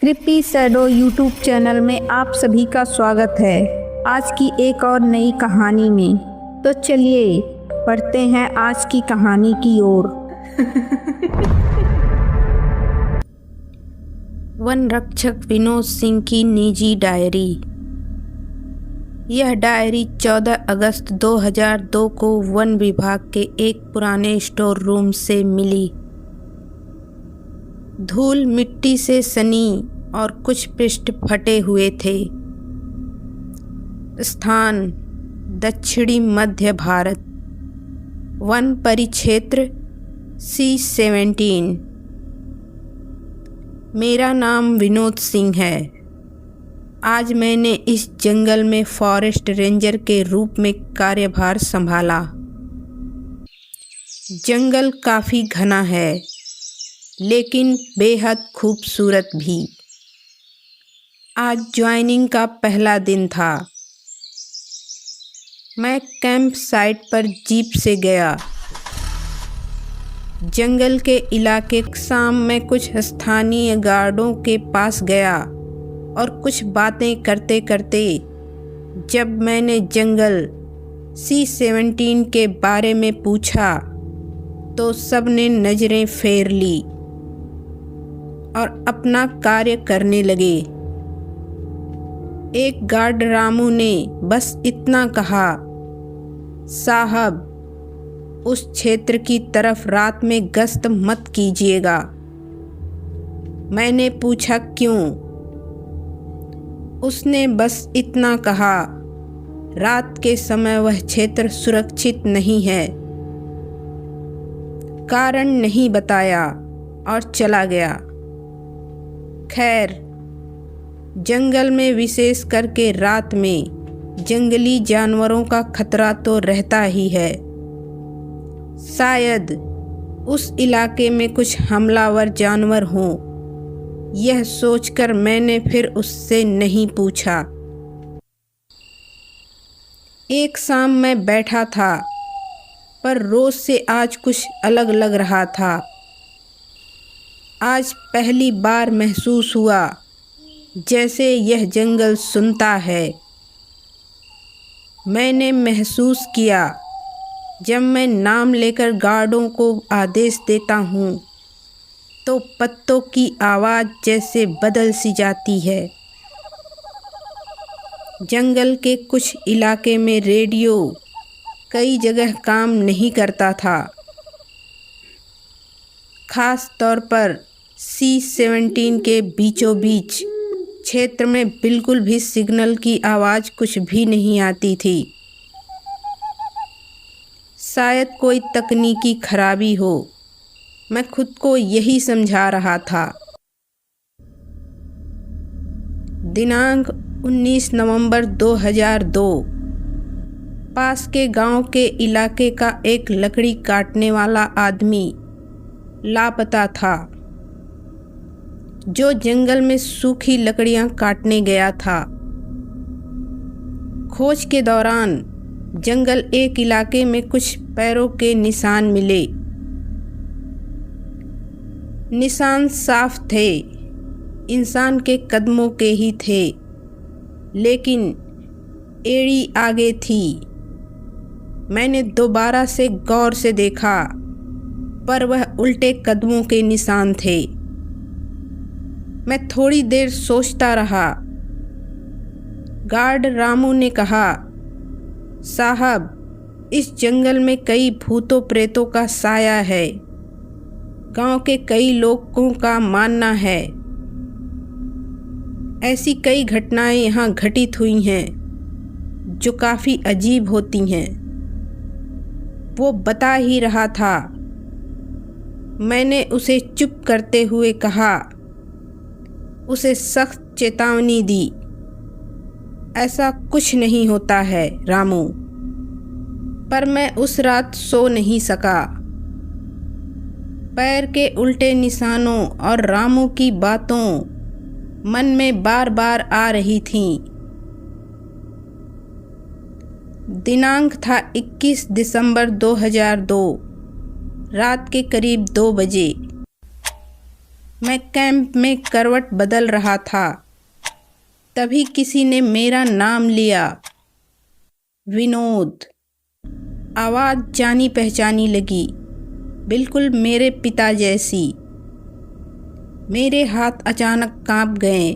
Kripi shadow YouTube channel में आप सभी का स्वागत है। आज की एक और नई कहानी में तो चलिए पढ़ते हैं आज की कहानी की ओर। वन रक्षक विनोद सिंह की निजी डायरी। यह डायरी 14 अगस्त 2002 को वन विभाग के एक पुराने स्टोर रूम से मिली। धूल मिट्टी से सनी और कुछ पृष्ठ फटे हुए थे। स्थान दक्षिणी मध्य भारत। वन परिक्षेत्र C-17। मेरा नाम विनोद सिंह है। आज मैंने इस जंगल में फॉरेस्ट रेंजर के रूप में कार्यभार संभाला। जंगल काफ़ी घना है लेकिन बेहद खूबसूरत भी। आज ज्वाइनिंग का पहला दिन था। मैं कैंप साइट पर जीप से गया। जंगल के इलाके शाम में कुछ स्थानीय गार्डों के पास गया और कुछ बातें करते करते जब मैंने जंगल C-17 के बारे में पूछा तो सबने नज़रें फेर ली और अपना कार्य करने लगे। एक गार्ड रामू ने बस इतना कहा, साहब उस क्षेत्र की तरफ रात में गश्त मत कीजिएगा। मैंने पूछा क्यों? उसने बस इतना कहा, रात के समय वह क्षेत्र सुरक्षित नहीं है। कारण नहीं बताया और चला गया। खैर, जंगल में विशेष करके रात में जंगली जानवरों का खतरा तो रहता ही है। शायद उस इलाके में कुछ हमलावर जानवर हों। यह सोचकर मैंने फिर उससे नहीं पूछा। एक शाम मैं बैठा था पर रोज से आज कुछ अलग लग रहा था। आज पहली बार महसूस हुआ जैसे यह जंगल सुनता है। मैंने महसूस किया जब मैं नाम लेकर गार्डों को आदेश देता हूँ तो पत्तों की आवाज़ जैसे बदल सी जाती है। जंगल के कुछ इलाके में रेडियो कई जगह काम नहीं करता था। खास तौर पर C-17 के बीचों बीच क्षेत्र में बिल्कुल भी सिग्नल की आवाज़ कुछ भी नहीं आती थी। शायद कोई तकनीकी खराबी हो। मैं खुद को यही समझा रहा था। दिनांक 19 नवंबर 2002। पास के गांव के इलाके का एक लकड़ी काटने वाला आदमी लापता था, जो जंगल में सूखी लकड़ियां काटने गया था। खोज के दौरान जंगल एक इलाके में कुछ पैरों के निशान मिले। निशान साफ थे, इंसान के कदमों के ही थे, लेकिन एड़ी आगे थी। मैंने दोबारा से गौर से देखा पर वह उल्टे कदमों के निशान थे। मैं थोड़ी देर सोचता रहा। गार्ड रामू ने कहा, साहब इस जंगल में कई भूतों प्रेतों का साया है। गांव के कई लोगों का मानना है ऐसी कई घटनाएं यहाँ घटित हुई हैं जो काफ़ी अजीब होती हैं। वो बता ही रहा था। मैंने उसे चुप करते हुए कहा, उसे सख्त चेतावनी दी, ऐसा कुछ नहीं होता है रामू। पर मैं उस रात सो नहीं सका। पैर के उल्टे निशानों और रामू की बातों मन में बार बार आ रही थीं। दिनांक था 21 दिसंबर 2002। रात के करीब 2 बजे। मैं कैंप में करवट बदल रहा था, तभी किसी ने मेरा नाम लिया, विनोद। आवाज़ जानी पहचानी लगी, बिल्कुल मेरे पिता जैसी। मेरे हाथ अचानक कांप गए।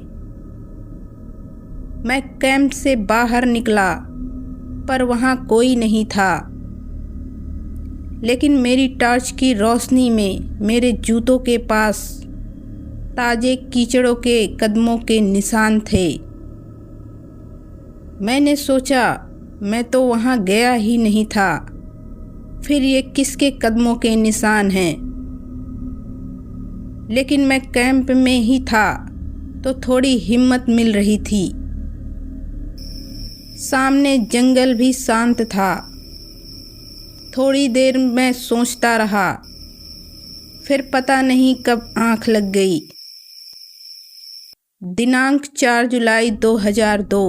मैं कैंप से बाहर निकला, पर वहाँ कोई नहीं था। लेकिन मेरी टॉर्च की रोशनी में मेरे जूतों के पास ताजे कीचड़ों के कदमों के निशान थे। मैंने सोचा मैं तो वहाँ गया ही नहीं था, फिर ये किसके कदमों के निशान हैं। लेकिन मैं कैंप में ही था तो थोड़ी हिम्मत मिल रही थी। सामने जंगल भी शांत था। थोड़ी देर मैं सोचता रहा, फिर पता नहीं कब आँख लग गई। दिनांक 4 जुलाई 2002।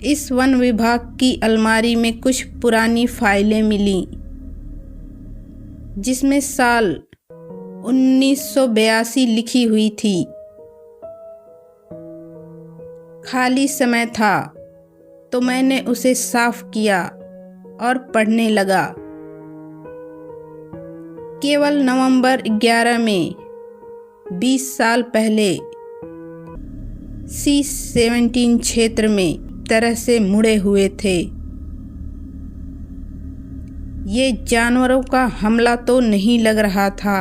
इस वन विभाग की अलमारी में कुछ पुरानी फाइलें मिलीं, जिसमें साल 1982 लिखी हुई थी। खाली समय था तो मैंने उसे साफ किया और पढ़ने लगा। केवल नवंबर 11 में 20 साल पहले C-17 क्षेत्र में तरह से मुड़े हुए थे। ये जानवरों का हमला तो नहीं लग रहा था।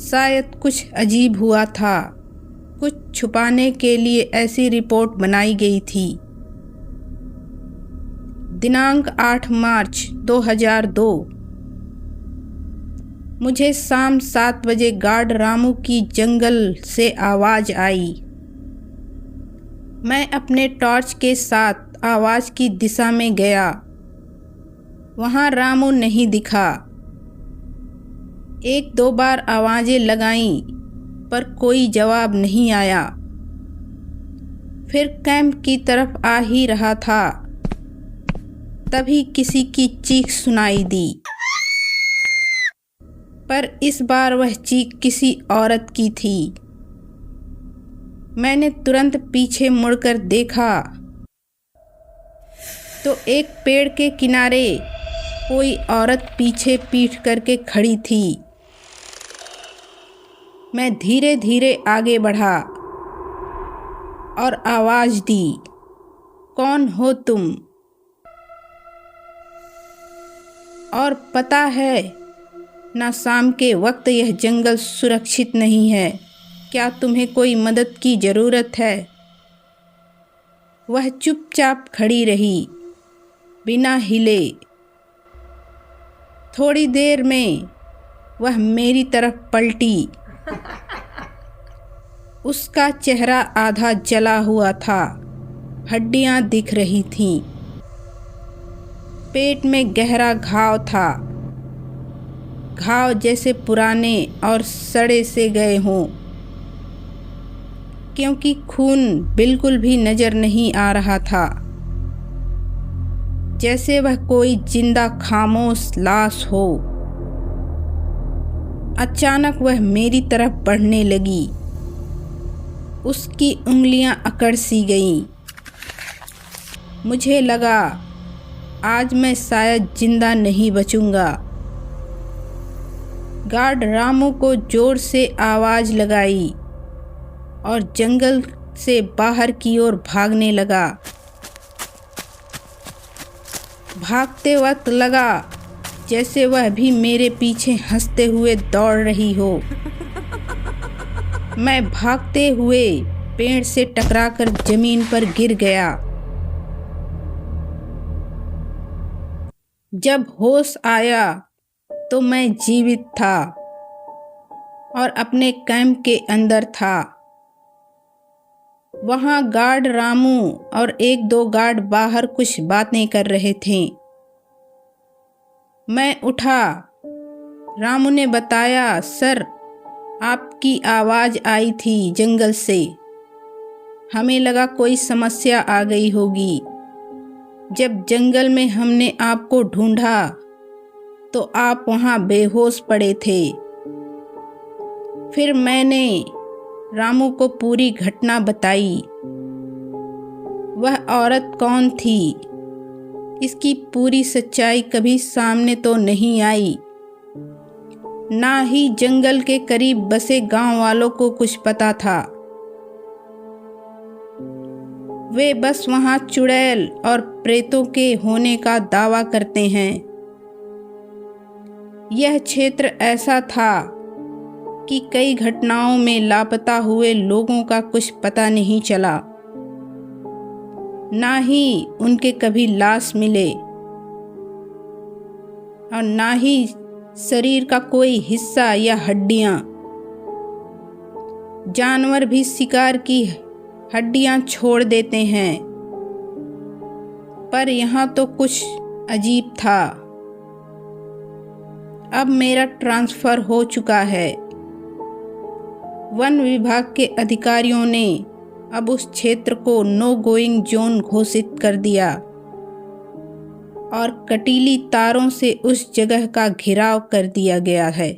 शायद कुछ अजीब हुआ था। कुछ छुपाने के लिए ऐसी रिपोर्ट बनाई गई थी। दिनांक 8 मार्च 2002। मुझे शाम 7 बजे गार्ड रामू की जंगल से आवाज़ आई। मैं अपने टॉर्च के साथ आवाज़ की दिशा में गया। वहाँ रामू नहीं दिखा। 1-2 बार आवाज़ें लगाईं, पर कोई जवाब नहीं आया। फिर कैंप की तरफ आ ही रहा था, तभी किसी की चीख सुनाई दी। पर इस बार वह चीख किसी औरत की थी। मैंने तुरंत पीछे मुड़कर देखा तो एक पेड़ के किनारे कोई औरत पीछे पीठ करके खड़ी थी। मैं धीरे धीरे आगे बढ़ा और आवाज़ दी, कौन हो तुम? और पता है ना, शाम के वक्त यह जंगल सुरक्षित नहीं है। क्या तुम्हें कोई मदद की ज़रूरत है? वह चुपचाप खड़ी रही, बिना हिले। थोड़ी देर में वह मेरी तरफ पलटी। उसका चेहरा आधा जला हुआ था, हड्डियां दिख रही थीं। पेट में गहरा घाव था, घाव जैसे पुराने और सड़े से गए हों, क्योंकि खून बिल्कुल भी नज़र नहीं आ रहा था। जैसे वह कोई जिंदा खामोश लाश हो। अचानक वह मेरी तरफ बढ़ने लगी। उसकी उंगलियां अकड़ सी गईं। मुझे लगा आज मैं शायद जिंदा नहीं बचूंगा। गार्ड रामू को जोर से आवाज़ लगाई और जंगल से बाहर की ओर भागने लगा। भागते वक्त लगा जैसे वह भी मेरे पीछे हंसते हुए दौड़ रही हो। मैं भागते हुए पेड़ से टकराकर जमीन पर गिर गया। जब होश आया तो मैं जीवित था और अपने कैंप के अंदर था। वहाँ गार्ड रामू और 1-2 गार्ड बाहर कुछ बातें कर रहे थे। मैं उठा। रामू ने बताया, सर, आपकी आवाज़ आई थी जंगल से। हमें लगा कोई समस्या आ गई होगी। जब जंगल में हमने आपको ढूंढा तो आप वहाँ बेहोश पड़े थे। फिर मैंने रामू को पूरी घटना बताई। वह औरत कौन थी, इसकी पूरी सच्चाई कभी सामने तो नहीं आई। ना ही जंगल के करीब बसे गांव वालों को कुछ पता था। वे बस वहां चुड़ैल और प्रेतों के होने का दावा करते हैं। यह क्षेत्र ऐसा था कि कई घटनाओं में लापता हुए लोगों का कुछ पता नहीं चला। ना ही उनके कभी लाश मिले और ना ही शरीर का कोई हिस्सा या हड्डियां। जानवर भी शिकार की हड्डियां छोड़ देते हैं, पर यहाँ तो कुछ अजीब था। अब मेरा ट्रांसफ़र हो चुका है। वन विभाग के अधिकारियों ने अब उस क्षेत्र को नो गोइंग जोन घोषित कर दिया और कटीली तारों से उस जगह का घेराव कर दिया गया है।